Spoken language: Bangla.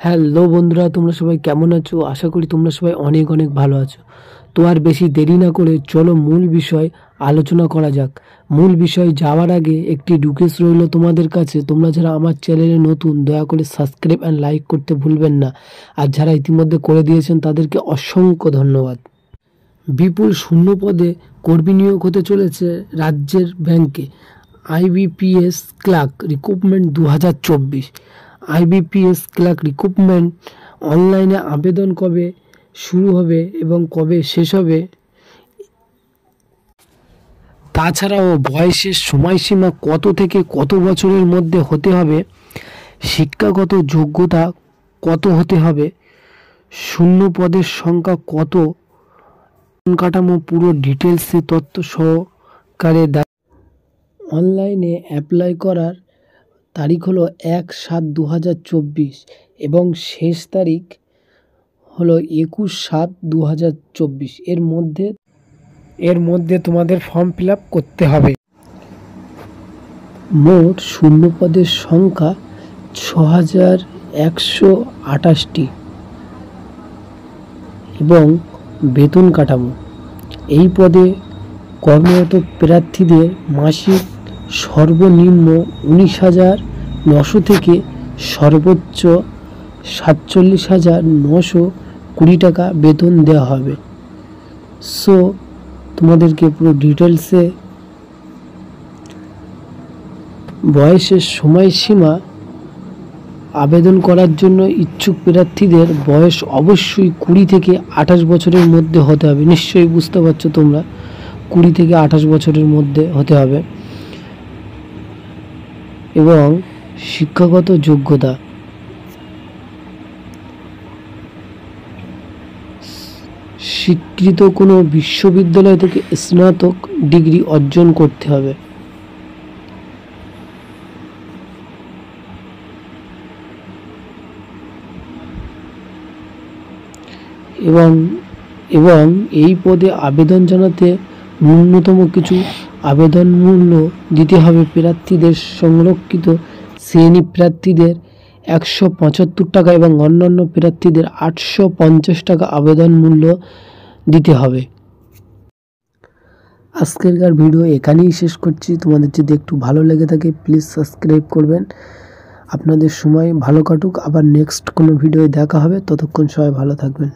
হ্যালো বন্ধুরা, তোমরা সবাই কেমন আছো? আশা করি তোমরা সবাই অনেক অনেক ভালো আছো। তো আর বেশি দেরি না করে চলো মূল বিষয় আলোচনা করা যাক। মূল বিষয় যাওয়ার আগে একটি রিকোয়েস্ট রইল তোমাদের কাছে, তোমরা যারা আমার চ্যানেলে নতুন দয়া করে সাবস্ক্রাইব অ্যান্ড লাইক করতে ভুলবেন না। আর যারা ইতিমধ্যে করে দিয়েছেন তাদেরকে অসংখ্য ধন্যবাদ। বিপুল শূন্য পদে কর্মী নিয়োগ হতে চলেছে রাজ্যের ব্যাংকে। IBPS clerk recruitment 2024। IBPS clerk recruitment অনলাইনে আবেদন কবে শুরু হবে এবং কবে শেষ হবে, তাছাড়াও বয়সের সময়সীমা কত থেকে কত বছরের মধ্যে হতে হবে, শিক্ষাগত যোগ্যতা কত হতে হবে, শূন্য পদের সংখ্যা কত, কাঠামো পুরো ডিটেলসে তথ্য সহকারে অনলাইনে অ্যাপ্লাই করার তারিখ হলো 1/7/2024 এবং শেষ তারিখ হলো 21/7/2024। এর মধ্যে তোমাদের ফর্ম ফিল আপ করতে হবে। মোট শূন্য পদের সংখ্যা 6128টি এবং বেতন কাঠামো। এই পদে কর্মরত প্রার্থীদের মাসিক সর্বনিম্ন 19,900 থেকে সর্বোচ্চ 47,920 টাকা বেতন দেওয়া হবে। সো তোমাদেরকে পুরো ডিটেলসে বয়সের সময়সীমা, আবেদন করার জন্য ইচ্ছুক প্রার্থীদের বয়স অবশ্যই 20 থেকে 28 বছরের মধ্যে হতে হবে। নিশ্চয়ই বুঝতে পারছো তোমরা, 20 থেকে 28 বছরের মধ্যে হতে হবে। এবং শিক্ষাগত যোগ্যতা স্বীকৃত কোনো বিশ্ববিদ্যালয় থেকে স্নাতক ডিগ্রি অর্জন করতে হবে। এবং এই পদে আবেদন জানাতে ন্যূনতম কিছু আবেদন মূল্য দিতে হবে। প্রার্থীদের সংরক্ষিত শ্রেণী প্রার্থীদের 175 টাকা এবং অন্যান্য প্রার্থীদের 850 টাকা আবেদন মূল্য দিতে হবে। আজকেরকার ভিডিও এখানেই শেষ করছি। তোমাদের যদি একটু ভালো লেগে থাকে প্লিজ সাবস্ক্রাইব করবেন। আপনাদের সময় ভালো কাটুক, আবার নেক্সট কোনো ভিডিও দেখা হবে। ততক্ষণ সবাই ভালো থাকবেন।